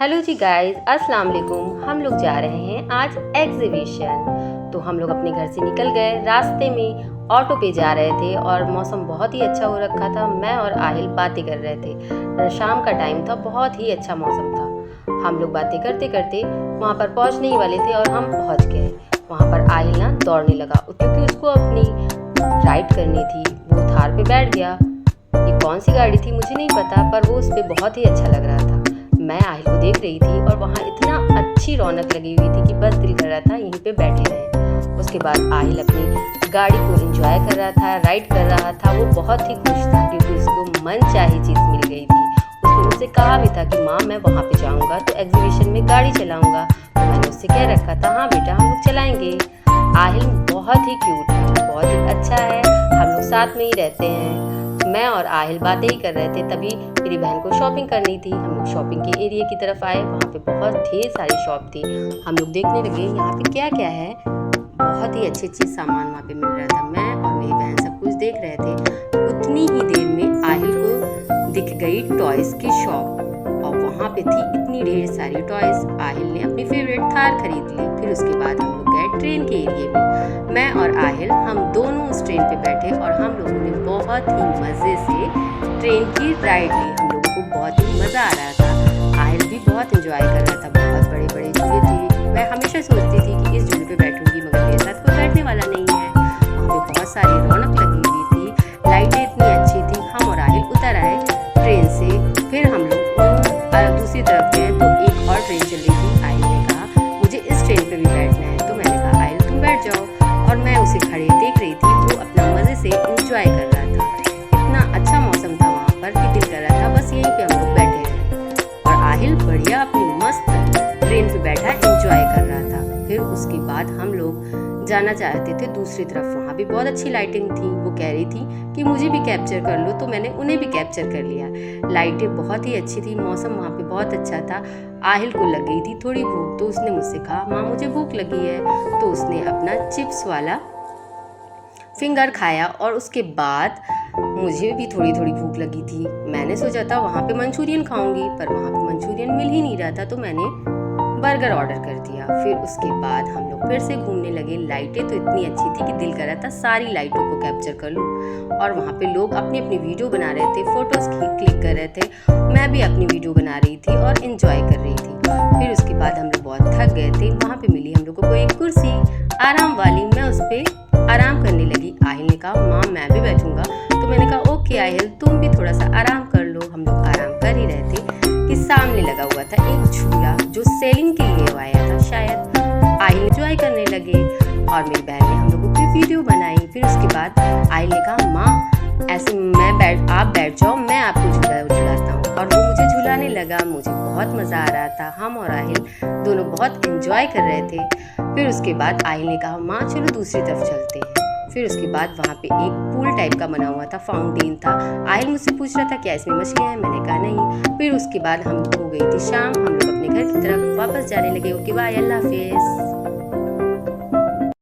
Hello जी guys, अस्सलाम वालेकुम। हम लोग जा रहे हैं आज एग्जीबिशन। तो हम लोग अपने घर से निकल गए। रास्ते में ऑटो पे जा रहे थे और मौसम बहुत ही अच्छा हो रखा था। मैं और आहिल बातें कर रहे थे। शाम का टाइम था, बहुत ही अच्छा मौसम था। हम लोग बातें करते करते वहाँ पर पहुँचने ही वाले थे और हम पहुँच गए। वहाँ पर आहिल ना दौड़ने लगा क्योंकि उसको अपनी राइड करनी थी। वो थार पे बैठ गया। ये कौन सी गाड़ी थी मुझे नहीं पता, पर वो उस पर बहुत ही अच्छा लग रहा था। मैं आहिल को देख रही थी और वहाँ इतना अच्छी रौनक लगी हुई थी कि बस दिल कर रहा था यहीं पे बैठे रहे। उसके बाद आहिल अपनी गाड़ी को एंजॉय कर रहा था, राइड कर रहा था। वो बहुत ही खुश था क्योंकि उसको मन चाही चीज़ मिल गई थी। उसने मुझसे कहा भी था कि माँ मैं वहाँ पे जाऊँगा तो एग्जीबिशन में गाड़ी चलाऊँगा। तो मैंने उससे कह रखा था हाँ बेटा हम लोग चलाएँगे। आहिल बहुत ही क्यूट है, बहुत ही अच्छा है। हम लोग साथ में ही रहते हैं। मैं और आहिल बातें ही कर रहे थे, तभी मेरी बहन को शॉपिंग करनी थी। हम लोग शॉपिंग के एरिया की तरफ आए। वहाँ पे बहुत ढेर सारी शॉप थी। हम लोग देखने लगे यहाँ पे क्या क्या है। बहुत ही अच्छे अच्छे सामान वहाँ पे मिल रहा था। मैं और मेरी बहन सब कुछ देख रहे थे। उतनी ही देर में आहिल को दिख गई टॉयज की शॉप और वहाँ पे थी इतनी ढेर सारी टॉयज। आहिल ने अपनी फेवरेट थार खरीद ली। फिर उसके बाद हम लोग गए ट्रेन के एरिए में। मैं और आहिल हम दोनों उस ट्रेन पे बैठे और हम लोगों ने बहुत ही मज़े से ट्रेन की राइड ली। हम लोगों को बहुत ही मज़ा आ रहा था। आहिल भी बहुत एंजॉय कर रहा था। बहुत बड़े बड़े झूले थे। मैं हमेशा सोचती थी कि इस झूले पे बैठूंगी, मगर मेरे साथ कोई बैठने वाला नहीं है। वहाँ पे बहुत सारी रौनक लगी हुई थी, लाइटें इतनी अच्छी थी। हम और आहिल उतर आए ट्रेन से। फिर हम लोग दूसरी तरफ गए तो एक और ट्रेन चल रही थी। आहिल ने कहा मुझे इस ट्रेन पे भी बैठना है, तो मैंने कहा आहिल तुम बैठ जाओ। और मैं उसे खड़े देख रही थी। वो अपना मज़े से इंजॉय कर रहा था। इतना अच्छा मौसम था वहाँ पर कि दिल कर रहा था बस यहीं पे हम लोग बैठे रहें। और आहिल बढ़िया अपनी मस्त ट्रेन पे बैठा इंजॉय कर रहा था। फिर उसके बाद हम लोग जाना चाहते थे दूसरी तरफ। वहाँ भी बहुत अच्छी लाइटिंग थी। वो कह रही थी कि मुझे भी कैप्चर कर लो, तो मैंने उन्हें भी कैप्चर कर लिया। लाइटें बहुत ही अच्छी थी, मौसम वहाँ पे बहुत अच्छा था। आहिल को लग गई थी थोड़ी भूख, तो उसने मुझसे कहा माँ मुझे भूख लगी है। तो उसने अपना चिप्स वाला फिंगर खाया और उसके बाद मुझे भी थोड़ी थोड़ी भूख लगी थी। मैंने सोचा था वहाँ पे मंचूरियन खाऊंगी, पर वहाँ पे मंचूरियन मिल ही नहीं रहा था, तो मैंने बर्गर ऑर्डर कर दिया। फिर उसके बाद हम लोग फिर से घूमने लगे। लाइटें तो इतनी अच्छी थी कि दिल कर रहा था सारी लाइटों को कैप्चर कर लूँ। और वहाँ पे लोग अपनी अपनी वीडियो बना रहे थे, फोटोज़ क्लिक कर रहे थे। मैं भी अपनी वीडियो बना रही थी और इन्जॉय कर रही थी। फिर उसके बाद हम लोग बहुत थक गए थे। वहाँ पे मिली हम लोगों को एक कुर्सी आराम वाली। मैं उस पर आराम करने लगी। आहिल ने कहा माँ मैं भी बैठूंगा, तो मैंने कहा ओके आहिल तुम भी थोड़ा सा आराम कर लो। हम लोग आराम कर ही रहे थे कि सामने लगा हुआ था एक झूला जो सेलिंग के लिए आया था शायद। आहिल एंजॉय करने लगे और मेरी बहन ने हम लोगों की वीडियो बनाई। फिर उसके बाद आहिल ने कहा माँ ऐसे आप बैठ जाओ, मैं आपको झुलाता हूँ। और वो मुझे झुलाने लगा। मुझे बहुत मज़ा आ रहा था। हम और आहिल दोनों बहुत एंजॉय कर रहे थे। फिर उसके बाद आहिल ने कहा माँ चलो दूसरी तरफ चलते हैं। फिर उसके बाद वहाँ पे एक पूल टाइप का बना हुआ था, फाउंटेन था। आहिल मुझसे पूछ रहा था क्या इसमें मछलियाँ हैं, मैंने कहा नहीं। फिर उसके बाद हम हो गई थी शाम। हम लोग अपने घर की तरफ वापस जाने लगे। ओके बाय, अल्लाह हाफिज़।